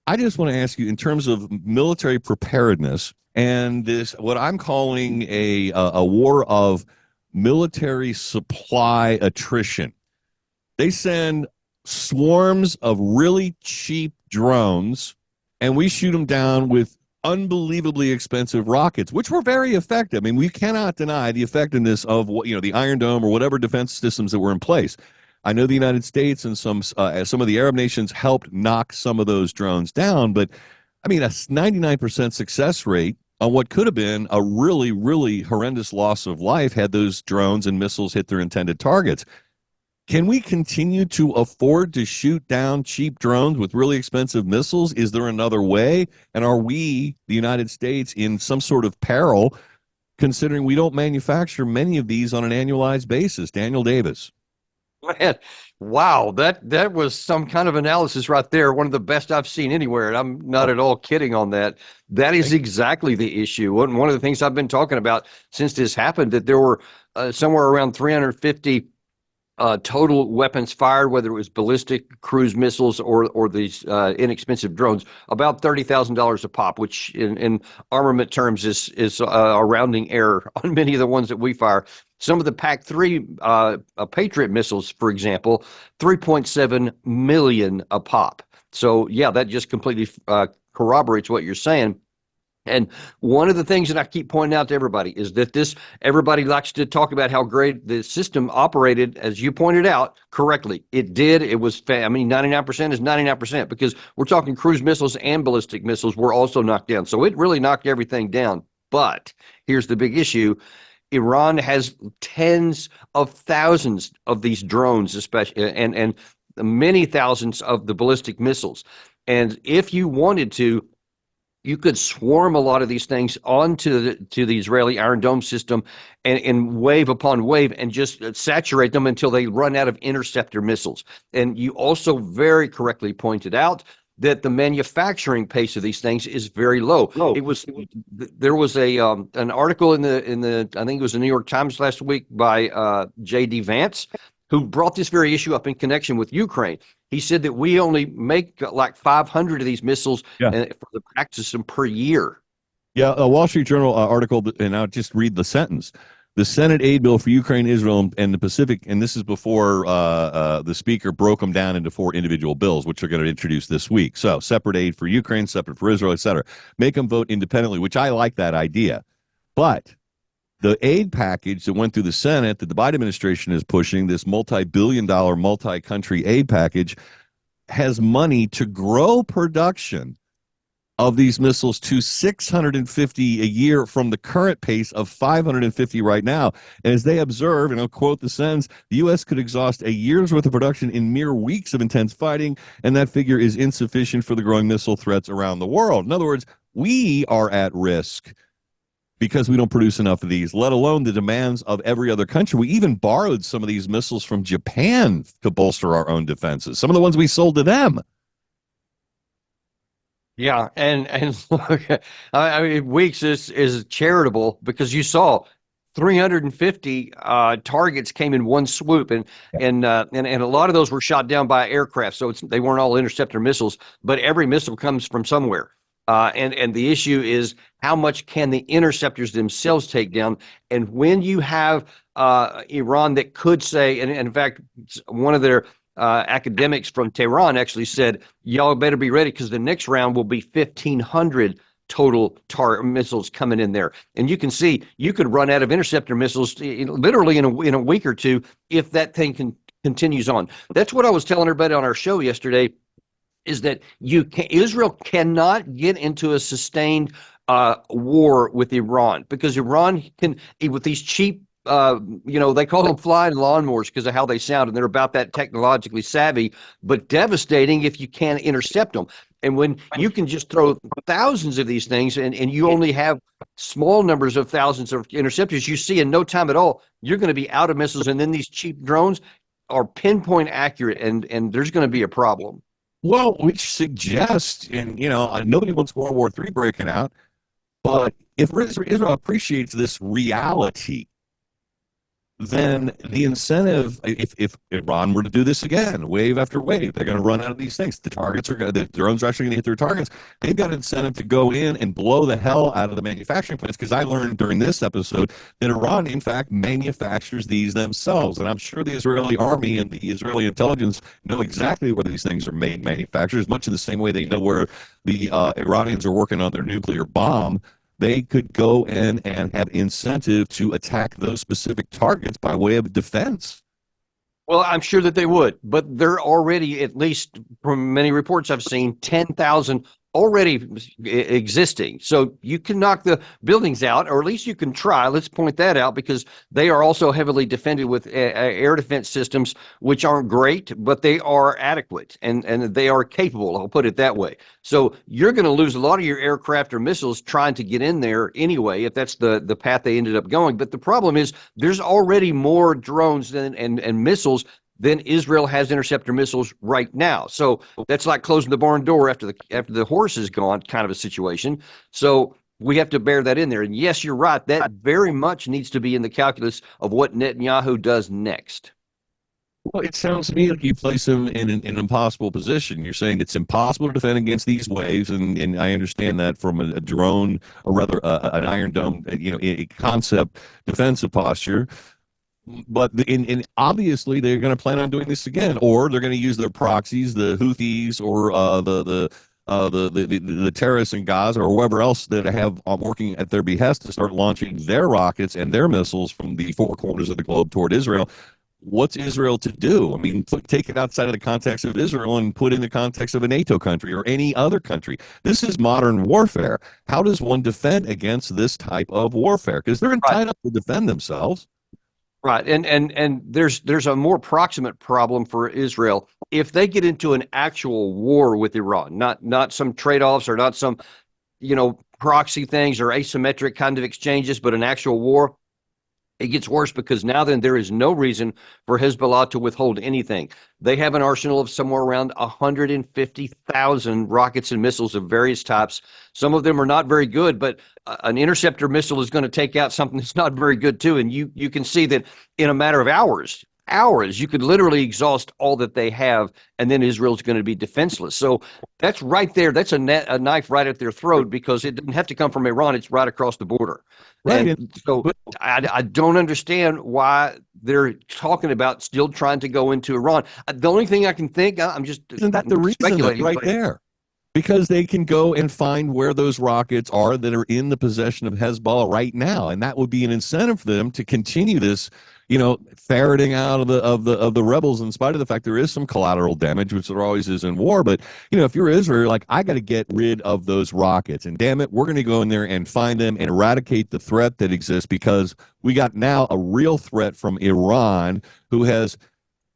I just want to ask you, in terms of military preparedness and this, what I'm calling a war of military supply attrition. They send swarms of really cheap drones, and we shoot them down with unbelievably expensive rockets, which were very effective. I mean, we cannot deny the effectiveness of what the Iron Dome or whatever defense systems that were in place. I know the United States and some of the Arab nations helped knock some of those drones down, but I mean, a 99% success rate on what could have been a really, really horrendous loss of life had those drones and missiles hit their intended targets. Can we continue to afford to shoot down cheap drones with really expensive missiles? Is there another way? And are we, the United States, in some sort of peril, considering we don't manufacture many of these on an annualized basis? Daniel Davis. Man, wow, that was some kind of analysis right there. One of the best I've seen anywhere, and I'm not Oh, at all kidding on that. That is exactly the issue. One of the things I've been talking about since this happened, that there were somewhere around 350 total weapons fired, whether it was ballistic, cruise missiles, or these inexpensive drones, about $30,000 a pop, which in armament terms is a rounding error on many of the ones that we fire. Some of the PAC-3 Patriot missiles, for example, 3.7 million a pop. So yeah, that just completely corroborates what you're saying. And one of the things that I keep pointing out to everybody is that everybody likes to talk about how great the system operated, as you pointed out correctly. It did. It was, I mean, 99% is 99% because we're talking cruise missiles and ballistic missiles were also knocked down. So it really knocked everything down. But here's the big issue. Iran has tens of thousands of these drones, especially, and many thousands of the ballistic missiles. And if you wanted to, you could swarm a lot of these things onto the Israeli Iron Dome system and wave upon wave and just saturate them until they run out of interceptor missiles. And you also very correctly pointed out that the manufacturing pace of these things is very low. no. There was a an article in the I think it was the New York Times last week by J.D. Vance, who brought this very issue up in connection with Ukraine. He said that we only make like 500 of these missiles Yeah. for the practice system per year. Yeah. A Wall Street Journal article, and I'll just read the sentence. The Senate aid bill for Ukraine, Israel, and the Pacific, and this is before the speaker broke them down into four individual bills, which are going to introduce this week. So separate aid for Ukraine, separate for Israel, et cetera. Make them vote independently, which I like that idea. But the aid package that went through the Senate that the Biden administration is pushing, this multi-billion dollar, multi-country aid package, has money to grow production of these missiles to 650 a year from the current pace of 550 right now. And as they observe, and I'll quote the sentence, the U.S. could exhaust a year's worth of production in mere weeks of intense fighting, and that figure is insufficient for the growing missile threats around the world. In other words, we are at risk because we don't produce enough of these, let alone the demands of every other country. We even borrowed some of these missiles from Japan to bolster our own defenses, some of the ones we sold to them. Yeah, and look, I mean, Weeks is charitable because you saw 350 targets came in one swoop, and a lot of those were shot down by aircraft, so they weren't all interceptor missiles, but every missile comes from somewhere. And the issue is how much can the interceptors themselves take down? And when you have Iran that could say, and in fact, one of their academics from Tehran actually said, y'all better be ready because the next round will be 1,500 total missiles coming in there. And you can see you could run out of interceptor missiles literally in a week or two if that thing continues on. That's what I was telling everybody on our show yesterday, is that Israel cannot get into a sustained war with Iran because Iran can, with these cheap, they call them flying lawnmowers because of how they sound, and they're about that technologically savvy, but devastating if you can't intercept them. And when you can just throw thousands of these things and you only have small numbers of thousands of interceptors, you see in no time at all, you're going to be out of missiles. And then these cheap drones are pinpoint accurate, and there's going to be a problem. Well, which suggests, and nobody wants World War III breaking out, but if Israel appreciates this reality then the incentive, if Iran were to do this again, wave after wave, they're going to run out of these things. The drones are actually going to hit their targets. They've got incentive to go in and blow the hell out of the manufacturing plants. Because I learned during this episode that Iran, in fact, manufactures these themselves. And I'm sure the Israeli army and the Israeli intelligence know exactly where these things are manufactured, much in the same way they know where the Iranians are working on their nuclear bomb. They could go in and have incentive to attack those specific targets by way of defense. Well, I'm sure that they would, but they're already, at least from many reports I've seen, 10,000 already existing. So you can knock the buildings out, or at least you can try. Let's point that out, because they are also heavily defended with air defense systems, which aren't great, but they are adequate and they are capable. I'll put it that way. So you're going to lose a lot of your aircraft or missiles trying to get in there anyway, if that's the path they ended up going. But the problem is there's already more drones and missiles than Israel has interceptor missiles right now. So that's like closing the barn door after the horse is gone, kind of a situation. So we have to bear that in there. And yes, you're right. That very much needs to be in the calculus of what Netanyahu does next. Well, it sounds to me like you place him in an impossible position. You're saying it's impossible to defend against these waves, and I understand that from a drone, or rather an Iron Dome, a concept defensive posture. But obviously they're going to plan on doing this again, or they're going to use their proxies, the Houthis, or the terrorists in Gaza, or whoever else that have working at their behest to start launching their rockets and their missiles from the four corners of the globe toward Israel. What's Israel to do? I mean, take it outside of the context of Israel and put in the context of a NATO country or any other country. This is modern warfare. How does one defend against this type of warfare? Because they're entitled to defend themselves. Right. And there's a more proximate problem for Israel. If they get into an actual war with Iran, not some trade-offs, or not some, proxy things or asymmetric kind of exchanges, but an actual war, it gets worse, because now then there is no reason for Hezbollah to withhold anything. They have an arsenal of somewhere around 150,000 rockets and missiles of various types. Some of them are not very good, but an interceptor missile is going to take out something that's not very good too. And you can see that in a matter of hours, you could literally exhaust all that they have, and then Israel's going to be defenseless. So that's right there. That's a knife right at their throat, because it didn't have to come from Iran. It's right across the border. Right. And so I don't understand why they're talking about still trying to go into Iran. The only thing I can think, I'm just Isn't that the reason right there? Because they can go and find where those rockets are that are in the possession of Hezbollah right now, and that would be an incentive for them to continue this, ferreting out of the rebels. In spite of the fact there is some collateral damage, which there always is in war, but if you're Israel, you're like, I got to get rid of those rockets, and damn it, we're going to go in there and find them and eradicate the threat that exists, because we got now a real threat from Iran, who has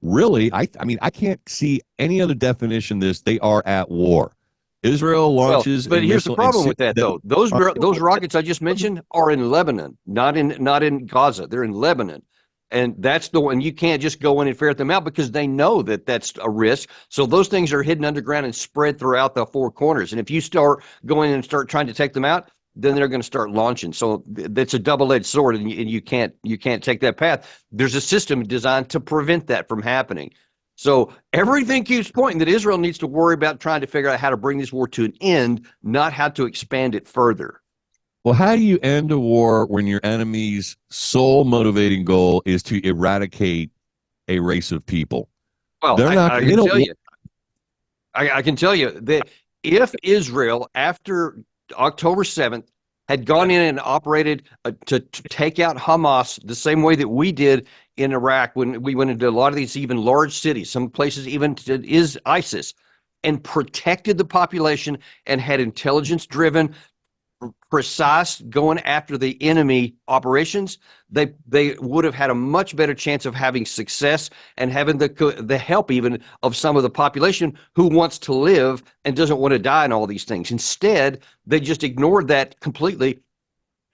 really, I mean, I can't see any other definition. They are at war. Israel launches, but here's the problem with that, though. Those rockets I just mentioned are in Lebanon, not in Gaza. They're in Lebanon, and that's the one. You can't just go in and ferret them out, because they know that that's a risk. So those things are hidden underground and spread throughout the four corners. And if you start going and start trying to take them out, then they're going to start launching. So that's a double-edged sword, and you can't take that path. There's a system designed to prevent that from happening. So everything keeps pointing that Israel needs to worry about trying to figure out how to bring this war to an end, not how to expand it further. Well, how do you end a war when your enemy's sole motivating goal is to eradicate a race of people? Well, they're not. I can tell you that if Israel, after October 7th, had gone in and operated to take out Hamas the same way that we did in Iraq, when we went into a lot of these even large cities, some places even is ISIS, and protected the population and had intelligence-driven, precise going after the enemy operations, they would have had a much better chance of having success and having the help even of some of the population who wants to live and doesn't want to die in all these things. Instead, they just ignored that completely.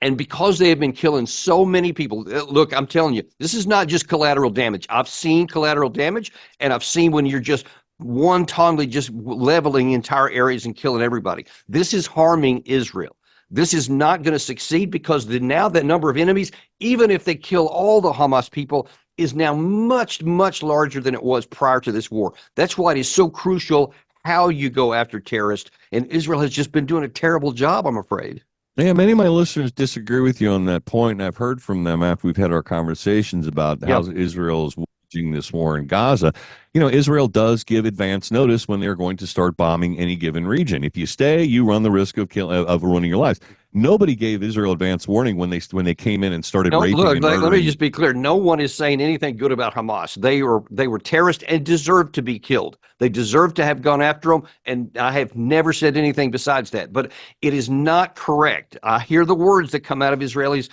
And because they have been killing so many people, look, I'm telling you, this is not just collateral damage. I've seen collateral damage, and I've seen when you're just wantonly just leveling entire areas and killing everybody. This is harming Israel. This is not going to succeed because now that number of enemies, even if they kill all the Hamas people, is now much, much larger than it was prior to this war. That's why it is so crucial how you go after terrorists. And Israel has just been doing a terrible job, I'm afraid. Yeah, many of my listeners disagree with you on that point, and I've heard from them after we've had our conversations about how Yep. Israel is waging this war in Gaza. Israel does give advance notice when they're going to start bombing any given region. If you stay, you run the risk of ruining your lives. Nobody gave Israel advance warning when they came in and started No, raping look, and let me murdering. just be clear. No one is saying anything good about Hamas. They were terrorists and deserved to be killed. They deserve to have gone after them, and I have never said anything besides that. But it is not correct. I hear the words that come out of Israelis'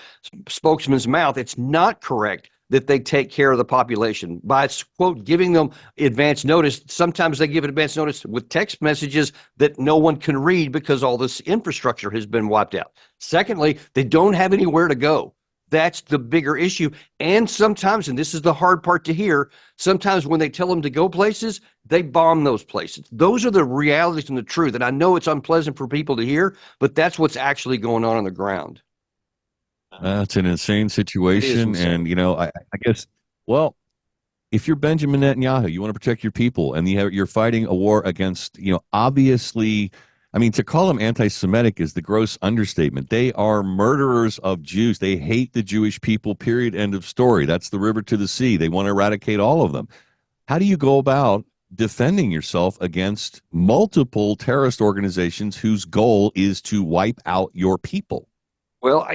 spokesman's mouth. It's not correct that they take care of the population by, quote, giving them advance notice. Sometimes they give advance notice with text messages that no one can read because all this infrastructure has been wiped out. Secondly, they don't have anywhere to go. That's the bigger issue. And sometimes, and this is the hard part to hear, sometimes when they tell them to go places, they bomb those places. Those are the realities and the truth. And I know it's unpleasant for people to hear, but that's what's actually going on the ground. It's an insane It is situation, and insane. I guess, well, if you're Benjamin Netanyahu, you want to protect your people, and you're fighting a war against, obviously, I mean, to call them anti-Semitic is the gross understatement. They are murderers of Jews. They hate the Jewish people, period, end of story. That's the river to the sea. They want to eradicate all of them. How do you go about defending yourself against multiple terrorist organizations whose goal is to wipe out your people? Well,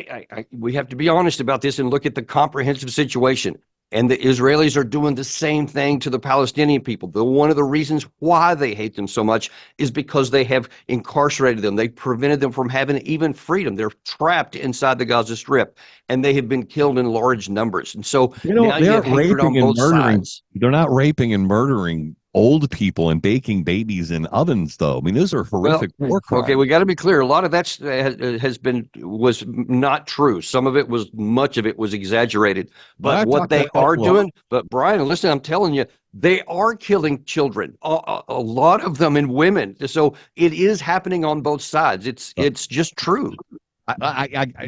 we have to be honest about this and look at the comprehensive situation. And the Israelis are doing the same thing to the Palestinian people. One of the reasons why they hate them so much is because they have incarcerated them. They prevented them from having even freedom. They're trapped inside the Gaza Strip, and they have been killed in large numbers. And so now They you have aren't hatred on raping and both murdering. sides. They're not raping and murdering old people and baking babies in ovens, though. I mean, those are Well, horrific war okay, crimes. we got to be clear. A lot of that was not true. Some of it was, much of it was exaggerated. But I what talked they that up are a lot. doing, but Brian, listen, I'm telling you, they are killing children. A lot of them and women. So it is happening on both sides. It's just true.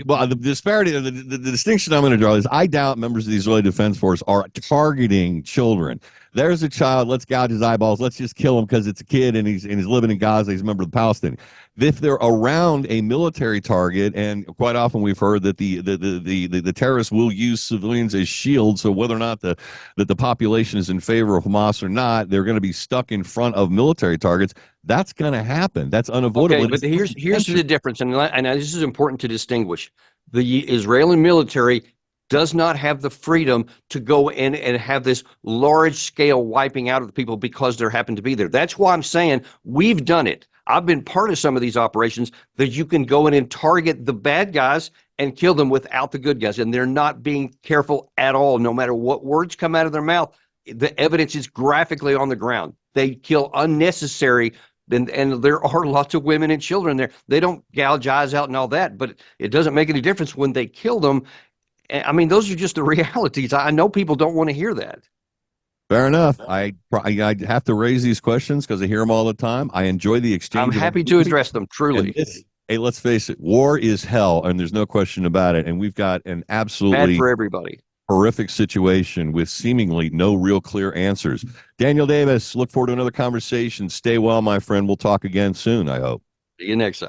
Well, the disparity, the distinction I'm going to draw is I doubt members of the Israeli Defense Force are targeting children. There's a child, let's gouge his eyeballs, let's just kill him because it's a kid and he's living in Gaza, he's a member of the Palestinian. If they're around a military target, and quite often we've heard that the terrorists will use civilians as shields, so whether or not the population is in favor of Hamas or not, they're going to be stuck in front of military targets. That's going to happen. That's unavoidable. Okay, And but it's here's the difference, and this is important to distinguish. The Israeli military does not have the freedom to go in and have this large scale wiping out of the people because there happen to be there. That's why I'm saying we've done it. I've been part of some of these operations that you can go in and target the bad guys and kill them without the good guys, and they're not being careful at all. No matter what words come out of their mouth, the evidence is graphically on the ground. They kill unnecessary, and there are lots of women and children there. They don't gouge eyes out and all that, but it doesn't make any difference when they kill them. I mean, those are just the realities. I know people don't want to hear that. Fair enough. I have to raise these questions because I hear them all the time. I enjoy the I'm exchange of happy to ideas. address them, And truly. this, hey, let's face it, war is hell, and there's no question about it. And we've got an Bad absolutely for everybody. horrific situation with seemingly no real clear answers. Daniel Davis, look forward to another conversation. Stay well, my friend. We'll talk again soon, I hope. See you next time.